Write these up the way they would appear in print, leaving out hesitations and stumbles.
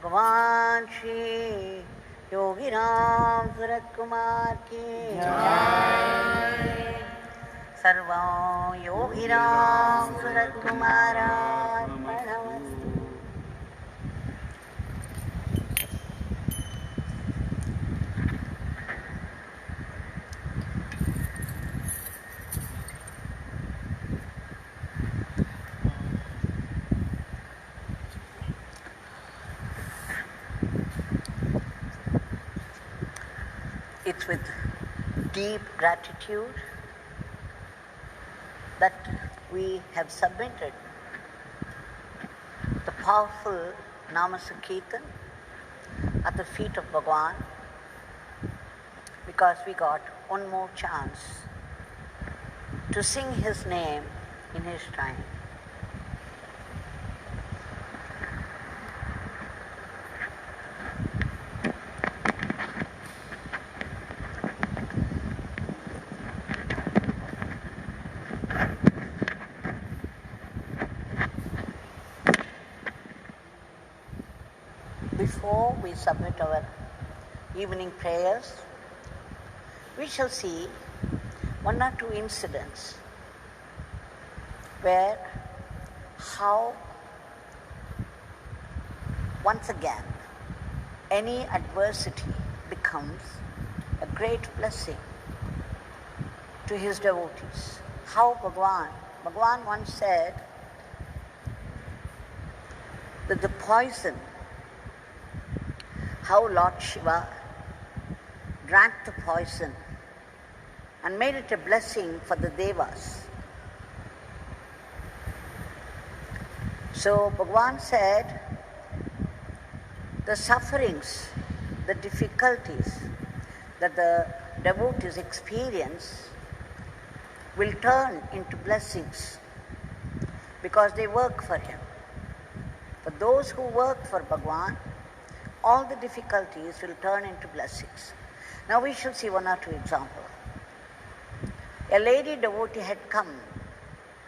Bhagwan Shri Yogi Ramsuratkumar ki Jai. Sarvam Yogi Ramsuratkumar Arpanamastu. It's with deep gratitude that we have submitted the powerful Nama Sankirtan at the feet of Bhagwan, because we got one more chance to sing his name in his shrine. Before we submit our evening prayers, we shall see one or two incidents where how once again any adversity becomes a great blessing to his devotees. How Bhagwan once said that the poison, how Lord Shiva drank the poison and made it a blessing for the Devas. So Bhagwan said, the sufferings, the difficulties that the devotees experience will turn into blessings because they work for him. For those who work for Bhagwan, all the difficulties will turn into blessings. Now we shall see one or two examples. A lady devotee had come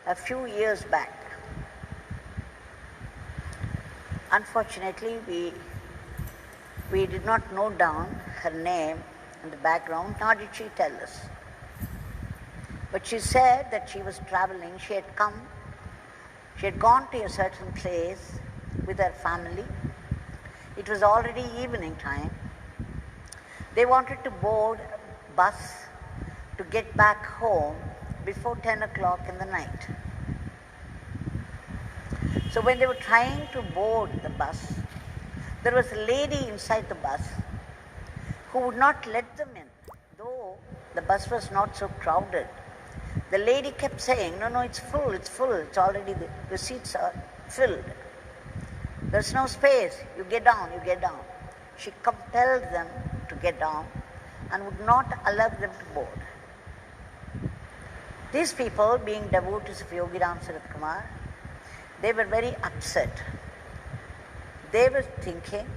a few years back. Unfortunately, we did not note down her name in the background, nor did she tell us. But she said that she was traveling, she had gone to a certain place with her family. It was already evening time. They wanted to board a bus to get back home before 10 o'clock in the night. So when they were trying to board the bus, there was a lady inside the bus who would not let them in, though the bus was not so crowded. The lady kept saying, no, it's full, it's already, the seats are filled. There's no space, you get down. She compelled them to get down and would not allow them to board. These people, being devotees of Yogi Ramsuratkumar, they were very upset. They were thinking,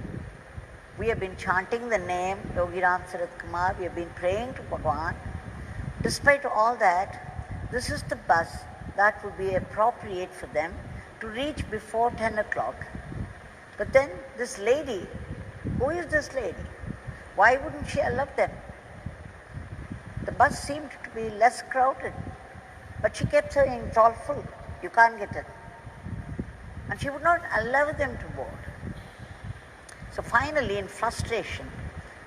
we have been chanting the name Yogi Ramsuratkumar, we have been praying to Bhagwan. Despite all that, this is the bus that would be appropriate for them to reach before 10 o'clock. But then this lady, who is this lady? Why wouldn't she allow them? The bus seemed to be less crowded, but she kept saying, it's all full, you can't get it. And she would not allow them to board. So finally, in frustration,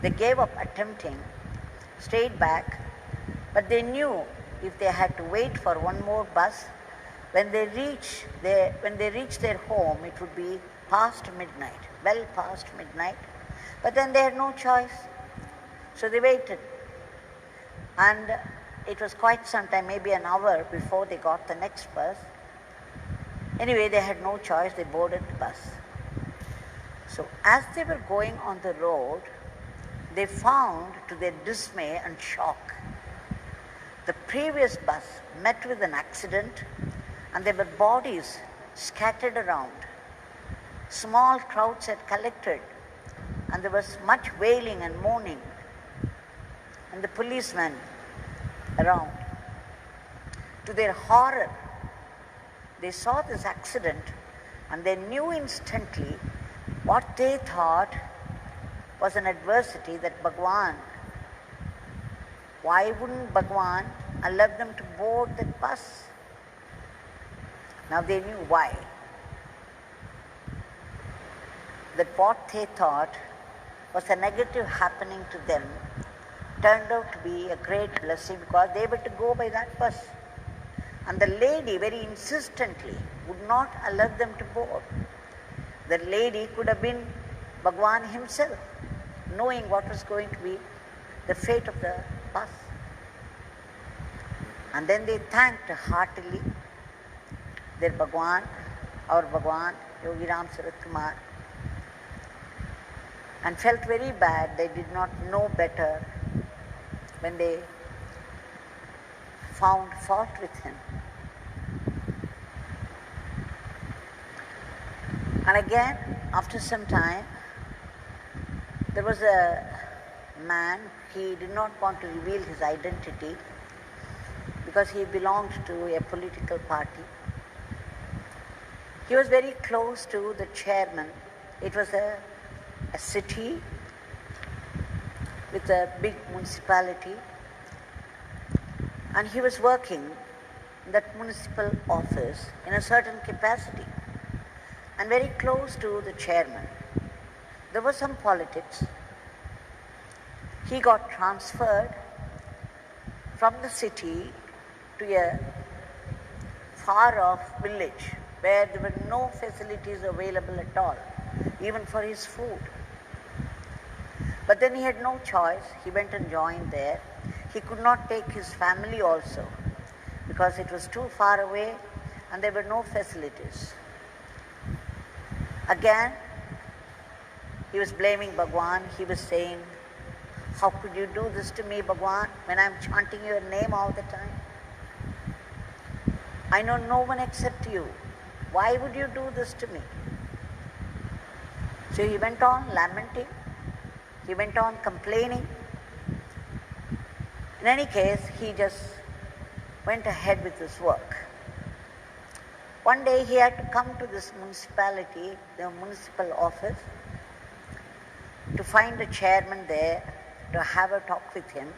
they gave up attempting, stayed back, but they knew if they had to wait for one more bus, when they reach their home, it would be past midnight, well past midnight. But then they had no choice. So they waited. And it was quite some time, maybe an hour before they got the next bus. Anyway, they had no choice, they boarded the bus. So as they were going on the road, they found, to their dismay and shock, the previous bus met with an accident and there were bodies scattered around. Small crowds had collected and there was much wailing and moaning, and the policemen around. To their horror, they saw this accident and they knew instantly what they thought was an adversity, that Bhagwan, why wouldn't Bhagwan allow them to board that bus? Now they knew why. That what they thought was a negative happening to them turned out to be a great blessing, because they were to go by that bus. And the lady very insistently would not allow them to board. The lady could have been Bhagwan himself, knowing what was going to be the fate of the bus. And then they thanked heartily their Bhagwan, our Bhagwan, Yogi Ramsuratkumar, and felt very bad they did not know better when they found fault with him. And again, after some time, there was a man, he did not want to reveal his identity because he belonged to a political party. He was very close to the chairman. It was a city with a big municipality, and he was working in that municipal office in a certain capacity and very close to the chairman. There was some politics. He got transferred from the city to a far off village where there were no facilities available at all, even for his food. But then he had no choice. He went and joined there. He could not take his family also because it was too far away and there were no facilities. Again, he was blaming Bhagwan. He was saying, "How could you do this to me, Bhagwan, when I'm chanting your name all the time? I know no one except you. Why would you do this to me?" So he went on lamenting. He went on complaining. In any case, he just went ahead with his work. One day he had to come to this municipality, the municipal office, to find the chairman there, to have a talk with him,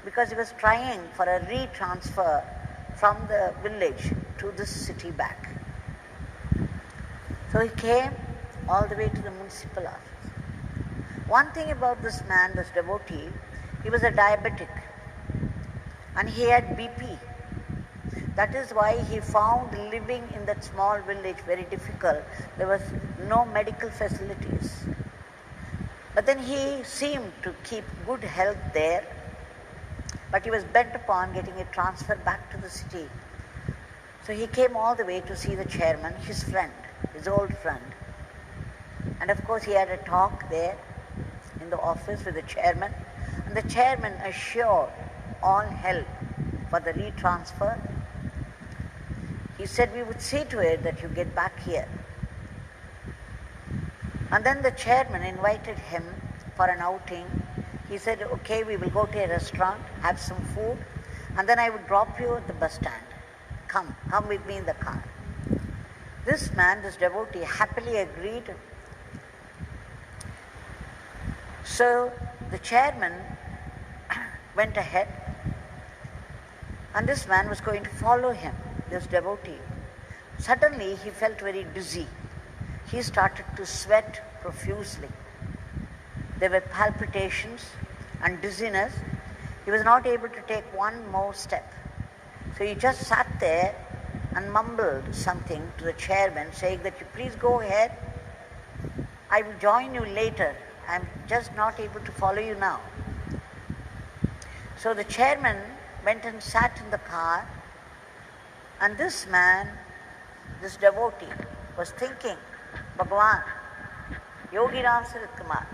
because he was trying for a retransfer from the village to this city back. So he came all the way to the municipal office. One thing about this man, this devotee, he was a diabetic and he had BP. That is why he found living in that small village very difficult. There was no medical facilities. But then he seemed to keep good health there, but he was bent upon getting a transfer back to the city. So he came all the way to see the chairman, his friend, his old friend. And of course he had a talk there in the office with the chairman, and the chairman assured all help for the retransfer. He said, "We would see to it that you get back here." And then the chairman invited him for an outing. He said, "Okay, we will go to a restaurant, have some food, and then I will drop you at the bus stand. Come with me in the car." This man, this devotee, happily agreed. So the chairman went ahead, and this man was going to follow him, this devotee. Suddenly he felt very dizzy. He started to sweat profusely. There were palpitations and dizziness. He was not able to take one more step. So he just sat there and mumbled something to the chairman, saying that, "You please go ahead. I will join you later. I'm just not able to follow you now." So the chairman went and sat in the car, and this man, this devotee, was thinking, "Bhagwan, Yogi Ramsuratkumar,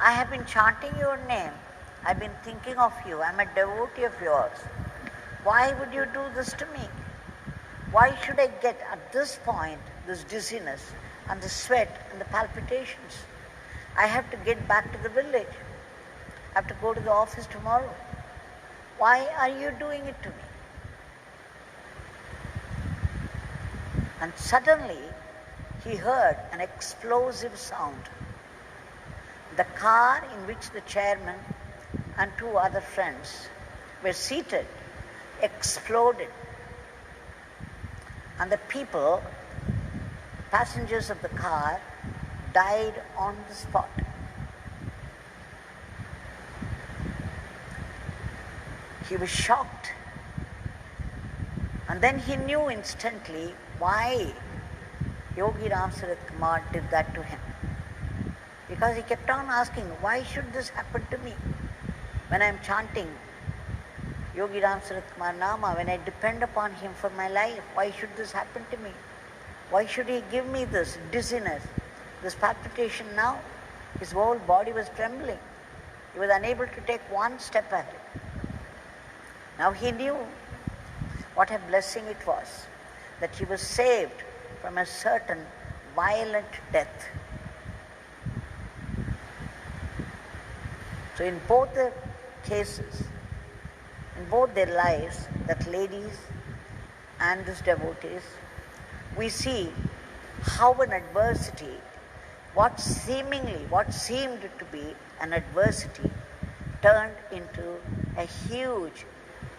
I have been chanting your name. I've been thinking of you. I'm a devotee of yours. Why would you do this to me? Why should I get at this point this dizziness and the sweat and the palpitations? I have to get back to the village. I have to go to the office tomorrow. Why are you doing it to me?" And suddenly he heard an explosive sound. The car in which the chairman and two other friends were seated exploded, and the people, passengers of the car, died on the spot. He was shocked, and then he knew instantly why Yogi Ramsuratkumar did that to him. Because he kept on asking, why should this happen to me? When I am chanting Yogi Ramsuratkumar Nama, when I depend upon him for my life, why should this happen to me? Why should he give me this dizziness, this palpitation now? His whole body was trembling. He was unable to take one step at it. Now he knew what a blessing it was that he was saved from a certain violent death. So in both the cases, in both their lives, that ladies and these devotees, we see how an adversity, what seemed to be an adversity, turned into a huge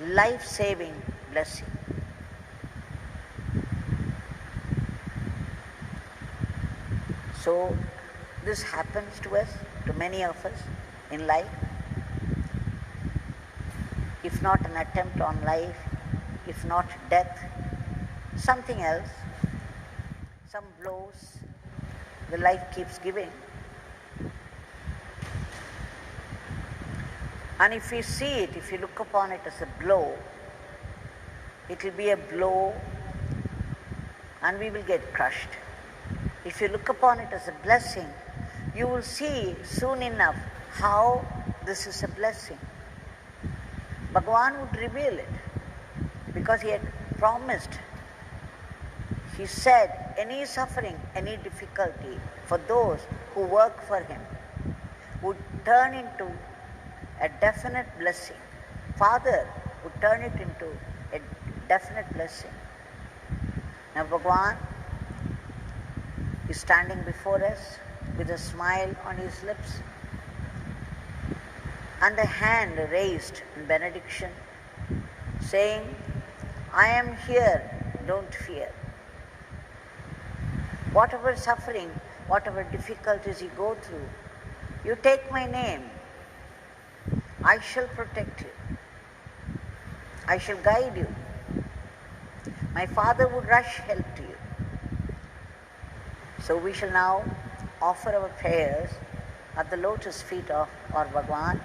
life-saving blessing. So this happens to us, to many of us in life. If not an attempt on life, if not death, something else, some blows the life keeps giving. And if we see it, if you look upon it as a blow, it will be a blow and we will get crushed. If you look upon it as a blessing, you will see soon enough how this is a blessing. Bhagwan would reveal it because he had promised. He said any suffering, any difficulty for those who work for him would turn into a definite blessing. Father would turn it into a definite blessing. Now Bhagwan is standing before us with a smile on his lips and a hand raised in benediction, saying, I am here, don't fear. Whatever suffering, whatever difficulties you go through, you take my name, I shall protect you. I shall guide you. My Father would rush help to you. So we shall now offer our prayers at the lotus feet of our Bhagwan